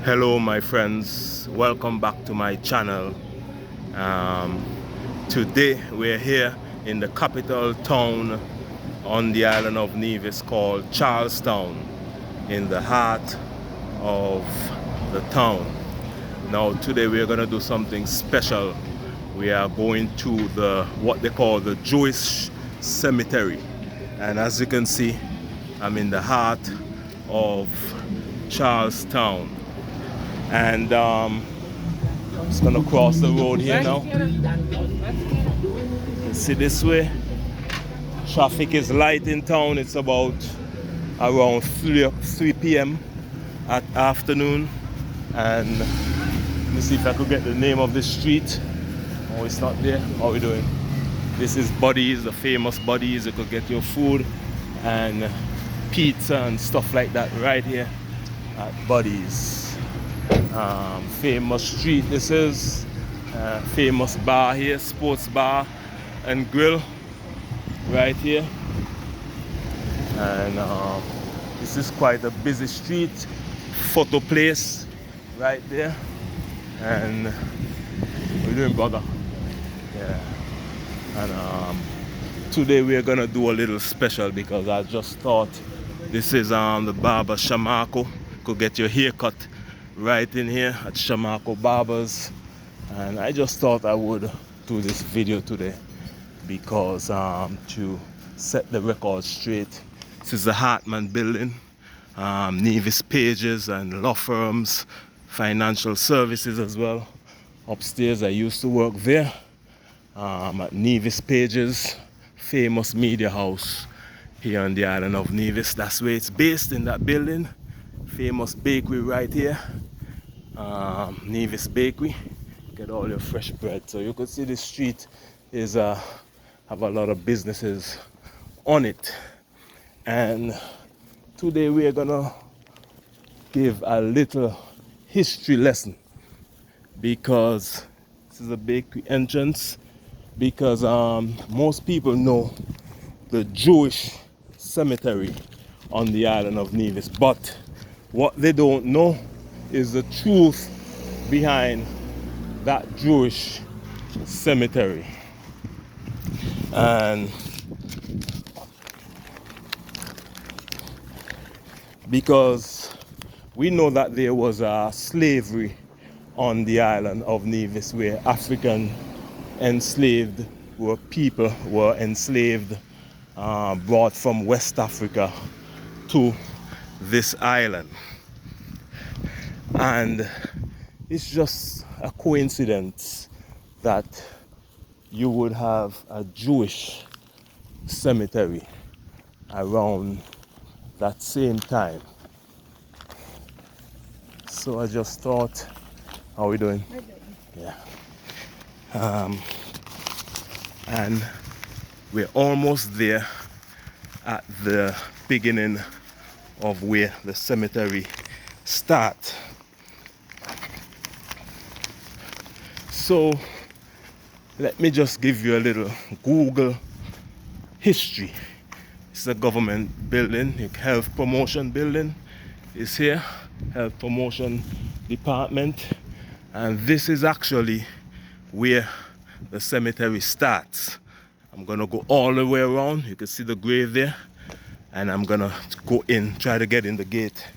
Hello my friends, welcome back to my channel. Today we're here in the capital town on the island of Nevis called Charlestown, in the heart of the town. Now today we're going to do something special. We are going to what they call the Jewish cemetery, and as you can see, I'm in the heart of Charlestown. And I'm just gonna cross the road here now. You see this way, traffic is light in town. It's about around 3 p.m. at afternoon. And let me see if I could get the name of the street. Oh, it's not there. How are we doing? This is Buddy's, the famous Buddy's. You could get your food and pizza and stuff like that right here at Buddy's. Famous street this is, famous bar here, sports bar and grill right here. And this is quite a busy street, photo place right there. And what are you doing, brother? Yeah. And today we're gonna do a little special because I just thought this is the barber Shamako. Could get your hair cut right in here at Shamako Barbers, and I just thought I would do this video today because to set the record straight. This is the Hartman building, Nevis Pages and law firms, financial services as well. Upstairs I used to work there at Nevis Pages, famous media house here on the island of Nevis. That's where it's based, in that building. Famous bakery right here, Nevis Bakery. Get all your fresh bread. So you can see the street is have a lot of businesses on it. And today we're gonna give a little history lesson because this is a bakery entrance. Because most people know the Jewish cemetery on the island of Nevis, but what they don't know is the truth behind that Jewish cemetery. And because we know that there was slavery on the island of Nevis, where African enslaved people were enslaved, brought from West Africa to this island. And it's just a coincidence that you would have a Jewish cemetery around that same time. So I just thought, how are we doing? Yeah. And we're almost there at the beginning of where the cemetery starts. So let me just give you a little Google history. It's a government building, a health promotion building is here, health promotion department. And this is actually where the cemetery starts. I'm gonna go all the way around. You can see the grave there. And I'm gonna go in, try to get in the gate.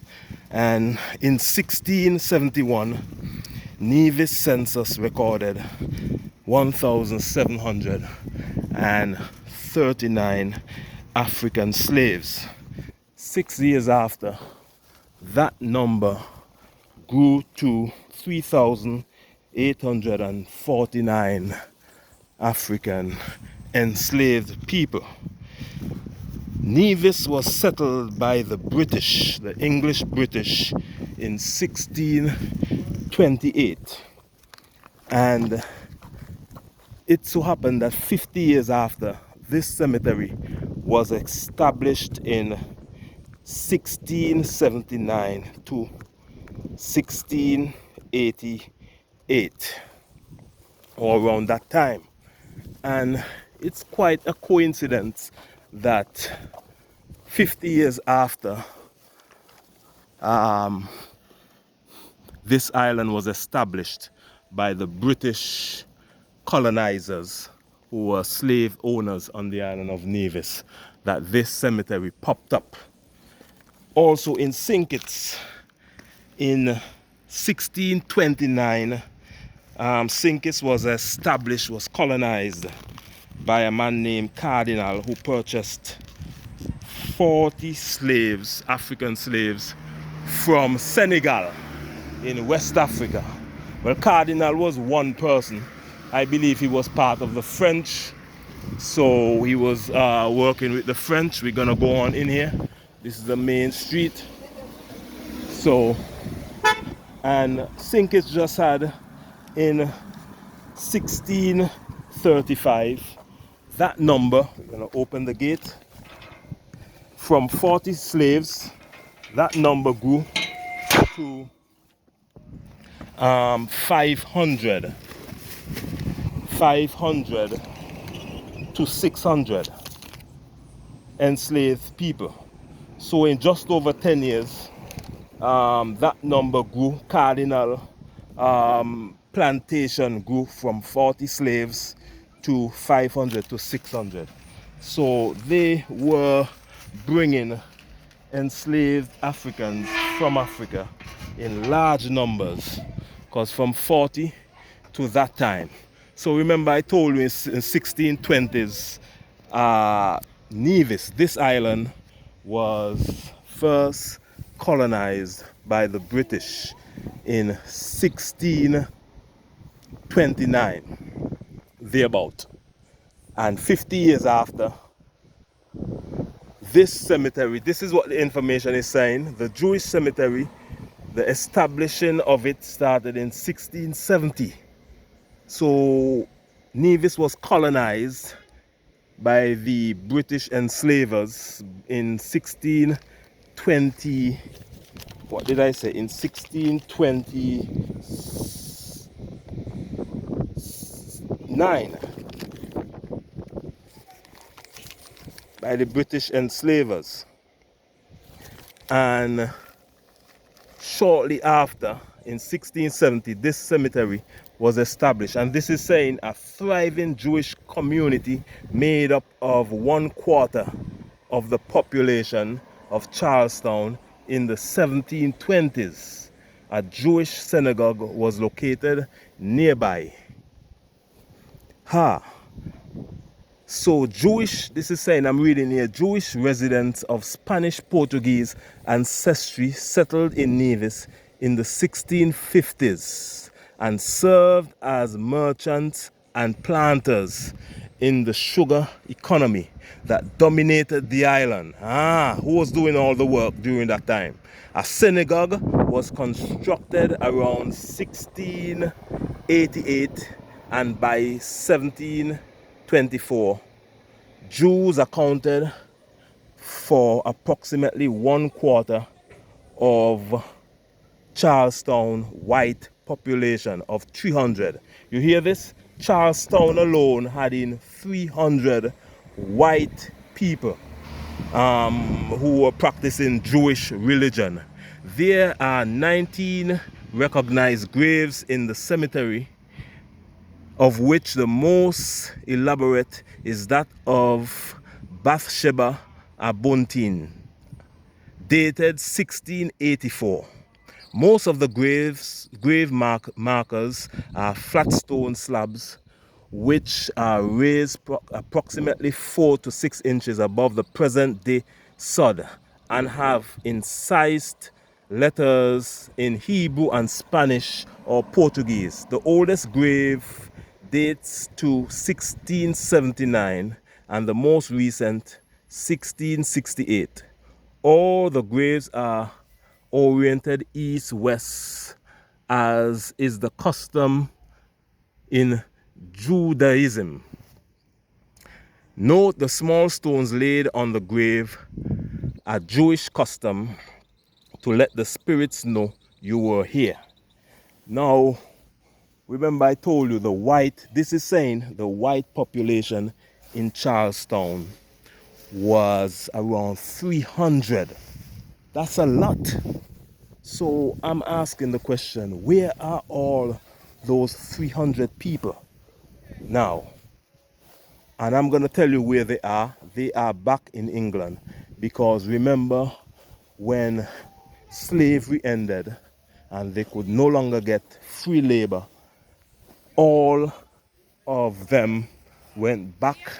And in 1671, Nevis census recorded 1,739 African slaves. 6 years after, that number grew to 3,849 African enslaved people. Nevis was settled by the British, the English British, in 1628. And it so happened that 50 years after, this cemetery was established in 1679 to 1688, or around that time. And it's quite a coincidence that 50 years after This island was established by the British colonizers who were slave owners on the island of Nevis, that this cemetery popped up. Also in St. Kitts in 1629, St. Kitts was established, was colonized by a man named Cardinal, who purchased 40 slaves, African slaves, from Senegal in West Africa. Well, Cardinal was one person. I believe he was part of the French, so he was working with the French. We're gonna go on in here. This is the main street. So, and St. Kitts just had in 1635 that number. We're gonna open the gate. From 40 slaves, that number grew to 500 to 600 enslaved people. So in just over 10 years, that number grew. Cardinal plantation grew from 40 slaves to 500 to 600. So they were bringing enslaved Africans from Africa in large numbers, because from 40 to that time. So remember, I told you in 1620s, Nevis, this island, was first colonized by the British in 1629, thereabout. And 50 years after, this cemetery, this is what the information is saying, the Jewish cemetery, the establishing of it started in 1670. So Nevis was colonized by the British enslavers in 1620, what did I say, in 1629, by the British enslavers. And shortly after, in 1670, this cemetery was established. And this is saying a thriving Jewish community made up of 1/4 of the population of Charlestown in the 1720s. A Jewish synagogue was located nearby. So Jewish, this is saying, I'm reading here, Jewish residents of Spanish Portuguese ancestry settled in Nevis in the 1650s and served as merchants and planters in the sugar economy that dominated the island. Who was doing all the work during that time? A synagogue was constructed around 1688, and by 1724, Jews accounted for approximately 1/4 of Charlestown white population of 300. You hear this? Charlestown alone had in 300 white people who were practicing Jewish religion. There are 19 recognized graves in the cemetery, of which the most elaborate is that of Bathsheba Abuntin, dated 1684. Most of the grave markers are flat stone slabs, which are raised approximately 4 to 6 inches above the present day sod, and have incised letters in Hebrew and Spanish or Portuguese. The oldest grave dates to 1679 and the most recent 1668. All the graves are oriented east-west, as is the custom in Judaism. Note the small stones laid on the grave, a Jewish custom to let the spirits know you were here. Now, remember I told you this is saying the white population in Charlestown was around 300. That's a lot. So I'm asking the question, where are all those 300 people now? And I'm going to tell you where they are. They are back in England, because remember when slavery ended and they could no longer get free labor, all of them went back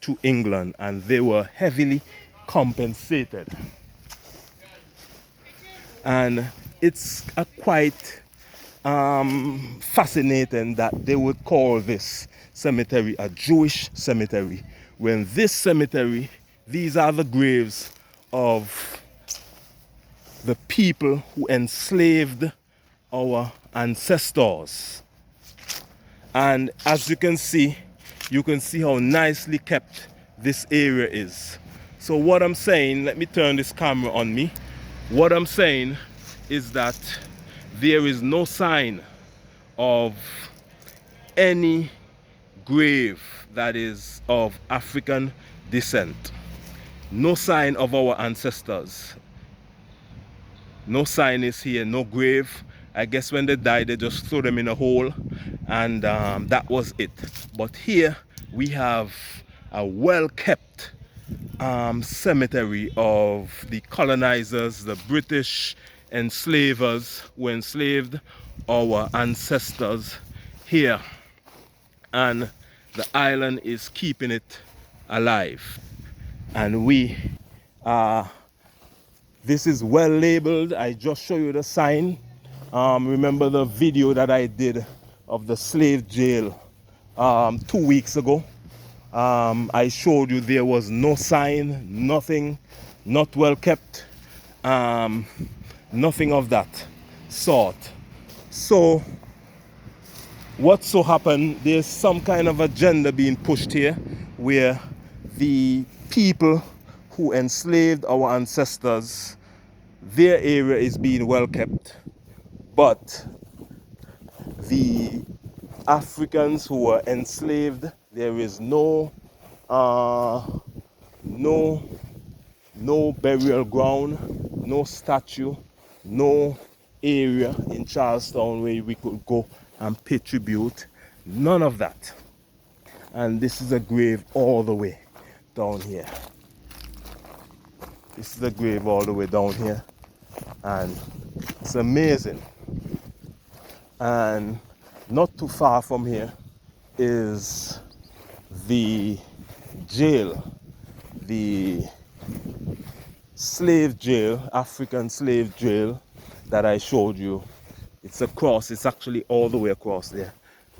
to England and they were heavily compensated. And it's a quite fascinating that they would call this cemetery a Jewish cemetery, when this cemetery, these are the graves of the people who enslaved our ancestors. And as you can see how nicely kept this area is. So what I'm saying, let me turn this camera on me. What I'm saying is that there is no sign of any grave that is of African descent. No sign of our ancestors. No sign is here, no grave. I guess when they died, they just threw them in a hole, and that was it. But here we have a well-kept cemetery of the colonizers, the British enslavers who enslaved our ancestors here. And the island is keeping it alive. And this is well labeled. I just show you the sign. Remember the video that I did of the slave jail 2 weeks ago? I showed you there was no sign, nothing, not well kept, nothing of that sort. So what so happened, there's some kind of agenda being pushed here, where the people who enslaved our ancestors, their area is being well kept, but the Africans who were enslaved, there is no burial ground, no statue, no area in Charlestown where we could go and pay tribute. None of that. And this is a grave all the way down here. This is a grave all the way down here, and it's amazing. And not too far from here is the jail, the slave jail, African slave jail that I showed you. It's across, it's actually all the way across there,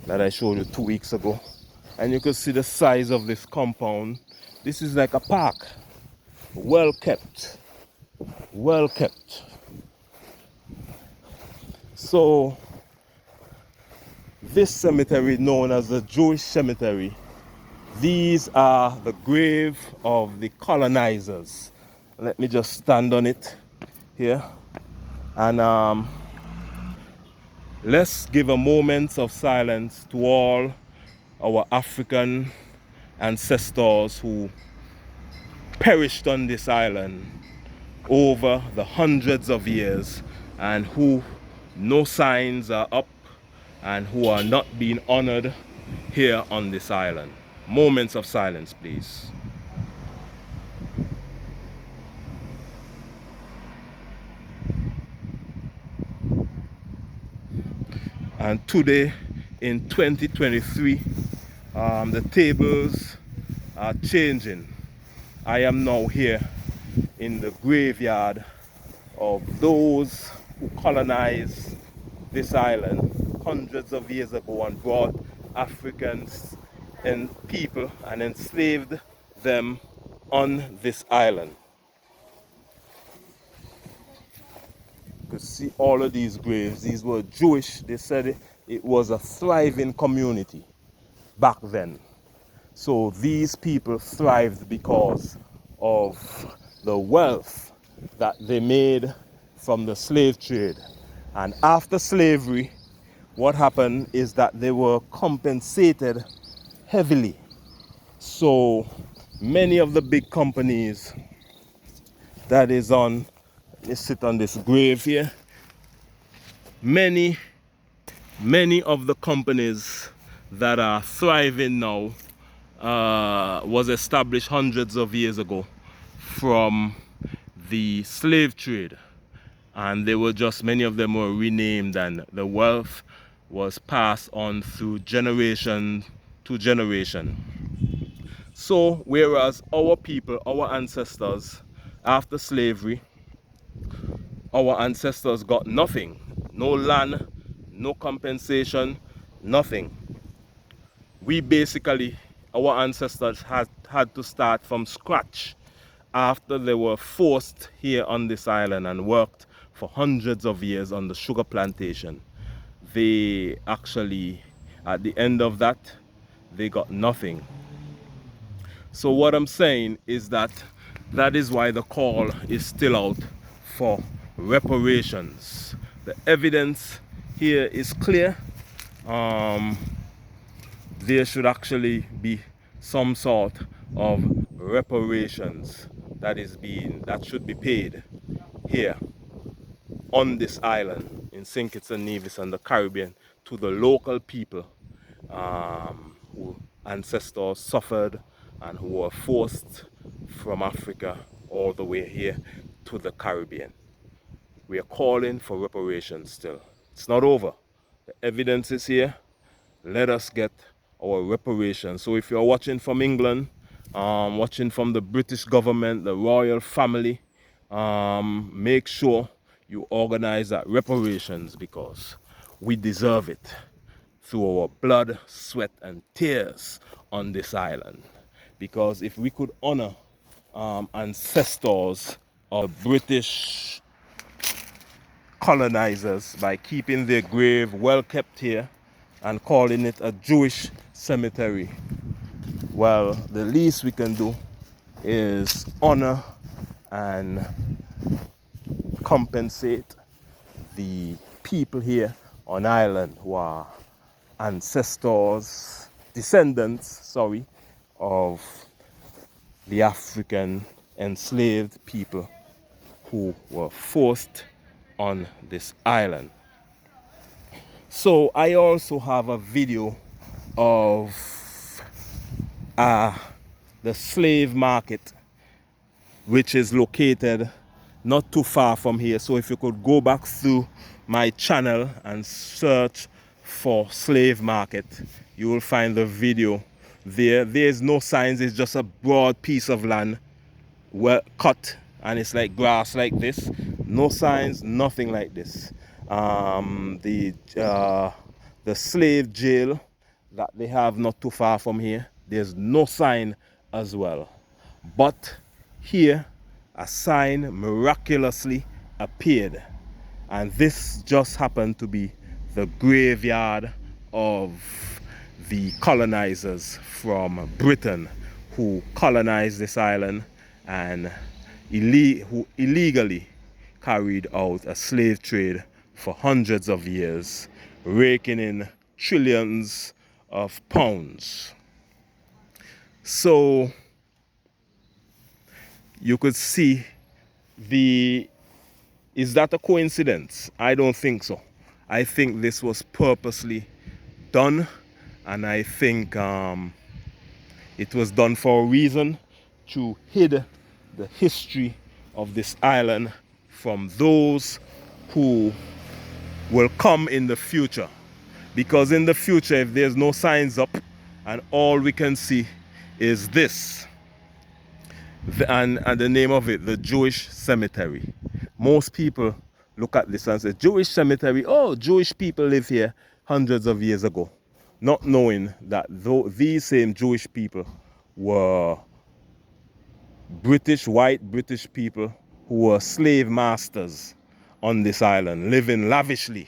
that I showed you 2 weeks ago. And you can see the size of this compound. This is like a park. Well kept, well kept. So this cemetery, known as the Jewish cemetery, these are the grave of the colonizers. Let me just stand on it here, and let's give a moment of silence to all our African ancestors who perished on this island over the hundreds of years, and who no signs are up, and who are not being honored here on this island. Moments of silence, please. And today in 2023, the tables are changing. I am now here in the graveyard of those who colonized this island hundreds of years ago and brought Africans and people and enslaved them on this island. You could see all of these graves. These were Jewish. They said it was a thriving community back then. So these people thrived because of the wealth that they made from the slave trade. And after slavery, what happened is that they were compensated heavily. So many of the big companies that is on, let me sit on this grave here. many of the companies that are thriving now was established hundreds of years ago from the slave trade, and they were just, many of them were renamed, and the wealth was passed on through generation to generation. So whereas our people, our ancestors, after slavery, our ancestors got nothing, no land, no compensation, nothing. We basically, our ancestors had to start from scratch after they were forced here on this island and worked for hundreds of years on the sugar plantation. They actually, at the end of that, they got nothing. So what I'm saying is that is why the call is still out for reparations. The evidence here is clear. There should actually be some sort of reparations that should be paid here on this island in St. Kitts and Nevis and the Caribbean to the local people who ancestors suffered and who were forced from Africa all the way here to the Caribbean. We are calling for reparations still. It's not over. The evidence is here. Let us get our reparations. So if you're watching from England, watching from the British government, the royal family, make sure you organize that reparations, because we deserve it through our blood, sweat and tears on this island. Because if we could honor ancestors of British colonizers by keeping their grave well kept here and calling it a Jewish cemetery, well, the least we can do is honor and compensate the people here on island who are ancestors, descendants, of the African enslaved people who were forced on this island. So I also have a video of the slave market, which is located not too far from here. So if you could go back through my channel and search for slave market, you will find the video there. There's no signs, it's just a broad piece of land, well cut, and it's like grass like this. No signs, nothing like this. The slave jail that they have not too far from here, there's no sign as well. But here a sign miraculously appeared, and this just happened to be the graveyard of the colonizers from Britain who colonized this island and who illegally carried out a slave trade for hundreds of years, raking in trillions of pounds. So you could see is that a coincidence? I don't think so. I think this was purposely done, and I think it was done for a reason, to hide the history of this island from those who will come in the future. Because in the future, if there's no signs up and all we can see is this, and the name of it, the Jewish cemetery. Most people look at this and say, Jewish cemetery, oh, Jewish people live here hundreds of years ago, not knowing that these same Jewish people were white British people who were slave masters on this island, living lavishly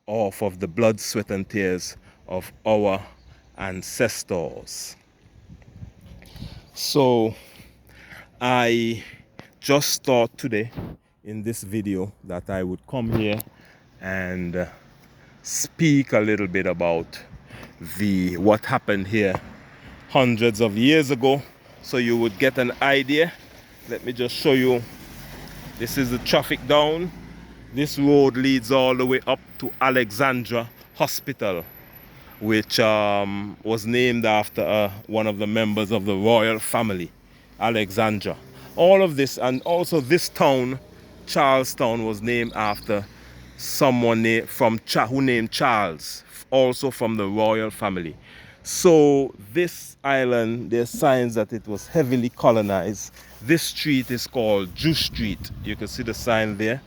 off of the blood, sweat and tears of our ancestors. So I just thought today in this video that I would come here and speak a little bit about what happened here hundreds of years ago, so you would get an idea. Let me just show you. This is the traffic down This road leads all the way up to Alexandra Hospital, which was named after one of the members of the royal family, Alexandra. All of this, and also this town, Charlestown, was named after someone who named Charles, also from the royal family. So this island, there's signs that it was heavily colonized. This street is called Jew Street. You can see the sign there,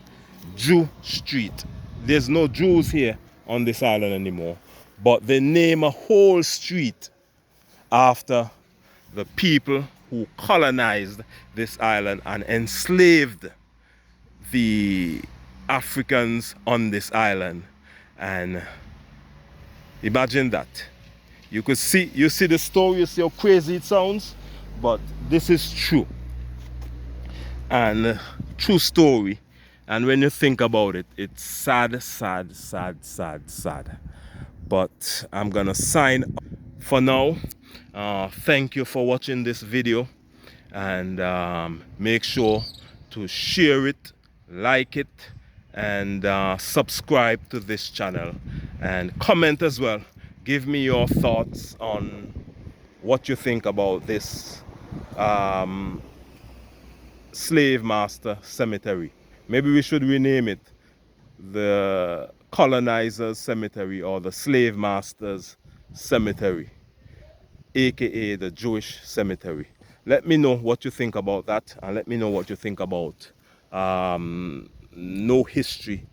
Jew Street. There's no Jews here on this island anymore, but they name a whole street after the people who colonized this island and enslaved the Africans on this island. And imagine that. You see the story, you see how crazy it sounds, but this is true. And true story. And when you think about it, it's sad, sad, sad, sad, sad. But I'm gonna sign for now. Thank you for watching this video, and make sure to share it, like it, and subscribe to this channel, and comment as well. Give me your thoughts on what you think about this slave master cemetery. Maybe we should rename it the colonizers cemetery, or the slave masters cemetery, aka the Jewish cemetery. Let me know what you think about that, and let me know what you think about no history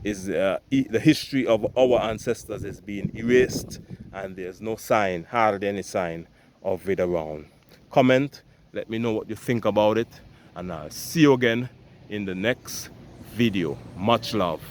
is the history of our ancestors is being erased, and there's no sign, hardly any sign of it around. Comment, let me know what you think about it, and I'll see you again in the next video. Much love.